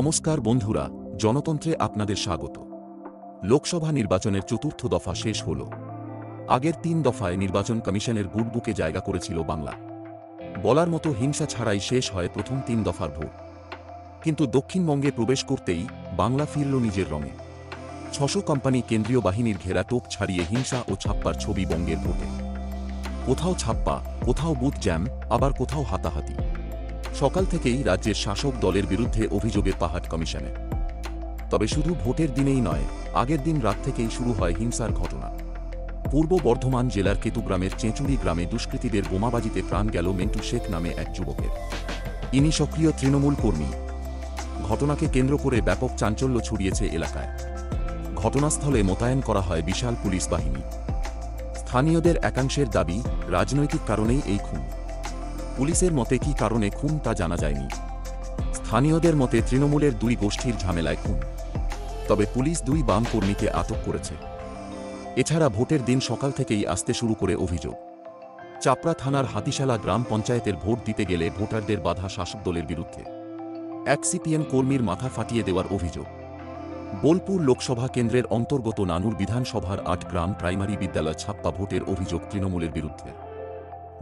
নমস্কার বন্ধুরা, জনতন্ত্রে আপনাদের স্বাগত। লোকসভা নির্বাচনের চতুর্থ দফা শেষ হল। আগের ৩ দফায় নির্বাচন কমিশনের গুডবুকে জায়গা করেছিল বাংলা। বলার মতো হিংসা ছাড়াই শেষ হয় প্রথম ৩ দফার ভোট। কিন্তু দক্ষিণবঙ্গে প্রবেশ করতেই বাংলা ফিরল নিজের রঙে। ৬০০ কোম্পানি কেন্দ্রীয় বাহিনীর ঘেরা টোপ ছাড়িয়ে হিংসা ও ছাপ্পার ছবি বঙ্গের ভোটে। কোথাও ছাপ্পা, কোথাও বুথ জ্যাম, আবার কোথাও হাতাহাতি। সকাল থেকেই রাজ্যের শাসক দলের বিরুদ্ধে অভিযোগের পাহাড় কমিশনে। তবে শুধু ভোটের দিনেই নয়, আগের দিন রাত থেকেই শুরু হয় হিংসার ঘটনা। পূর্ব বর্ধমান জেলার কেতুগ্রামের চেঁচুড়ি গ্রামে দুষ্কৃতীদের বোমাবাজিতে প্রাণ গেল মেন্টু শেখ নামে এক যুবকের। ইনি সক্রিয় তৃণমূল কর্মী। ঘটনাকে কেন্দ্র করে ব্যাপক চাঞ্চল্য ছড়িয়েছে এলাকায়। ঘটনাস্থলে মোতায়েন করা হয় বিশাল পুলিশ বাহিনী। স্থানীয়দের একাংশের দাবি, রাজনৈতিক কারণেই এই খুন। পুলিশের মতে কী কারণে খুন তা জানা যায়নি। স্থানীয়দের মতে তৃণমূলের ২ গোষ্ঠীর ঝামেলায় খুন। তবে পুলিশ ২ বাম কর্মীকে আটক করেছে। এছাড়া ভোটের দিন সকাল থেকেই আসতে শুরু করে অভিযোগ। চাপড়া থানার হাতিশালা গ্রাম পঞ্চায়েতের ভোট দিতে গেলে ভোটারদের বাধা শাসক দলের বিরুদ্ধে। এক সিপিএম কর্মীর মাথা ফাটিয়ে দেওয়ার অভিযোগ। বোলপুর লোকসভা কেন্দ্রের অন্তর্গত নানুর বিধানসভার ৮ গ্রাম প্রাইমারি বিদ্যালয় ছাপ্পা ভোটের অভিযোগ তৃণমূলের বিরুদ্ধে।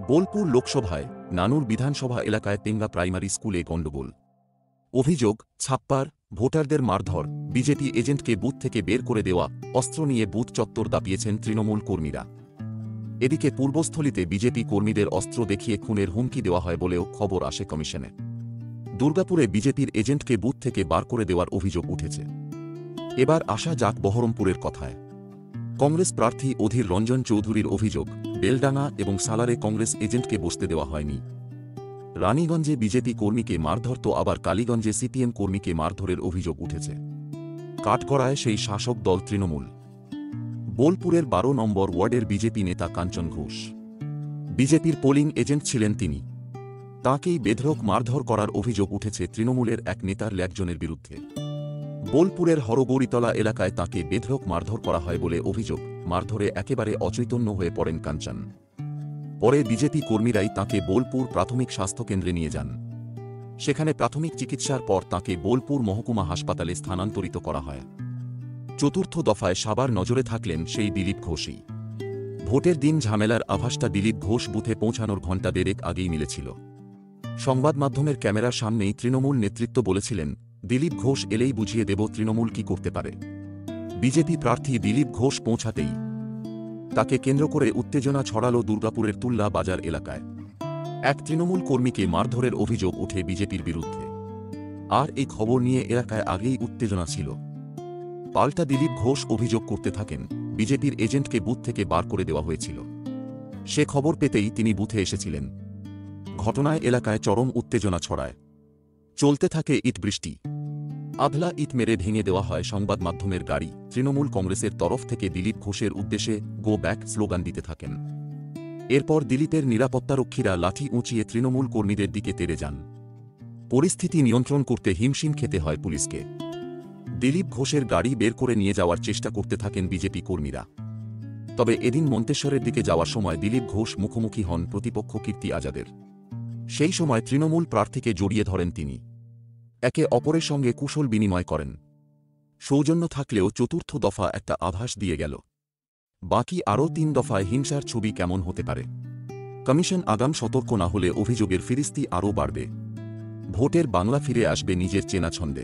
বোলপুর লোকসভায় নানুর বিধানসভা এলাকায় পেঙ্গা প্রাইমারি স্কুলে গণ্ডগোল। অভিযোগ, ছাপ্পার ভোটারদের মারধর, বিজেপি এজেন্টকে বুথ থেকে বের করে দেওয়া, অস্ত্র নিয়ে বুথ চত্বর দাপিয়েছেন তৃণমূল কর্মীরা। এদিকে পূর্বস্থলীতে বিজেপি কর্মীদের অস্ত্র দেখিয়ে খুনের হুমকি দেওয়া হয় বলেও খবর আসে কমিশনে। দুর্গাপুরে বিজেপির এজেন্টকে বুথ থেকে বার করে দেওয়ার অভিযোগ উঠেছে। এবার আসা যাক বহরমপুরের কথায়। কংগ্রেস প্রার্থী অধীর রঞ্জন চৌধুরীর অভিযোগ, বেলডাঙ্গা এবং সালারে কংগ্রেস এজেন্টকে বসতে দেওয়া হয়নি। রানীগঞ্জে বিজেপি কর্মীকে মারধর তো আবার কালীগঞ্জে সিপিএম কর্মীকে মারধরের অভিযোগ উঠেছে। কাঠগড়ায় সেই শাসক দল তৃণমূল। বোলপুরের ১২ নম্বর ওয়ার্ডের বিজেপি নেতা কাঞ্চন ঘোষ। বিজেপির পোলিং এজেন্ট ছিলেন তিনি। তাঁকেই বেধড়ক মারধর করার অভিযোগ উঠেছে তৃণমূলের এক নেতার একজনের বিরুদ্ধে। বোলপুরের হরগৌরীতলা এলাকায় তাঁকে বেধড়ক মারধর করা হয় বলে অভিযোগ। মারধরে একেবারে অচৈতন্য হয়ে পড়েন কাঞ্চন। পরে বিজেপি কর্মীরাই তাঁকে বোলপুর প্রাথমিক স্বাস্থ্যকেন্দ্রে নিয়ে যান। সেখানে প্রাথমিক চিকিৎসার পর তাঁকে বোলপুর মহকুমা হাসপাতালে স্থানান্তরিত করা হয়। চতুর্থ দফায় সবার নজরে থাকলেন সেই দিলীপ ঘোষই। ভোটের দিন ঝামেলার আভাসটা দিলীপ ঘোষ বুথে পৌঁছানোর ঘণ্টা দেড়েক আগেই মিলেছিল। সংবাদ মাধ্যমের ক্যামেরার সামনেই তৃণমূল নেতৃত্ব বলেছিলেন, দিলীপ ঘোষ এলেই বুঝিয়ে দেব তৃণমূল কি করতে পারে। বিজেপি প্রার্থী দিলীপ ঘোষ পৌঁছাতেই তাকে কেন্দ্র করে উত্তেজনা ছড়ালো দুর্গাপুরের তুল্লা বাজার এলাকায়। এক তৃণমূল কর্মীকে মারধরের অভিযোগ ওঠে বিজেপির বিরুদ্ধে। আর এই খবর নিয়ে এলাকায় আগেই উত্তেজনা ছিল। পাল্টা দিলীপ ঘোষ অভিযোগ করতে থাকেন, বিজেপির এজেন্টকে বুথ থেকে বার করে দেওয়া হয়েছিল। সে খবর পেতেই তিনি বুথে এসেছিলেন। ঘটনায় এলাকায় চরম উত্তেজনা ছড়ায়। চলতে থাকে ইট বৃষ্টি। আধলা ইট মেরে ভেঙে দেওয়া হয় সংবাদ মাধ্যমের গাড়ি। তৃণমূল কংগ্রেসের তরফ থেকে দিলীপ ঘোষের উদ্দেশ্যে গো ব্যাক স্লোগান দিতে থাকেন। এরপর দিলীপের নিরাপত্তারক্ষীরা লাঠি উঁচিয়ে তৃণমূল কর্মীদের দিকে তেড়ে যান। পরিস্থিতি নিয়ন্ত্রণ করতে হিমশিম খেতে হয় পুলিশকে। দিলীপ ঘোষের গাড়ি বের করে নিয়ে যাওয়ার চেষ্টা করতে থাকেন বিজেপি কর্মীরা। তবে এদিন মন্তেশ্বরের দিকে যাওয়ার সময় দিলীপ ঘোষ মুখোমুখি হন প্রতিপক্ষ কীর্তি আজাদের। সেই সময় তৃণমূল প্রার্থীকে জড়িয়ে ধরেন তিনি। একে অপরের সঙ্গে কুশল বিনিময় করেন। সৌজন্য থাকলেও চতুর্থ দফা একটা আভাস দিয়ে গেল। বাকি আরও ৩ দফায় হিংসার ছবি কেমন হতে পারে। কমিশন আগাম সতর্ক না হলে অভিযোগের ফিরিস্তি আরও বাড়বে। ভোটের বাংলা ফিরে আসবে নিজের চেনা ছন্দে।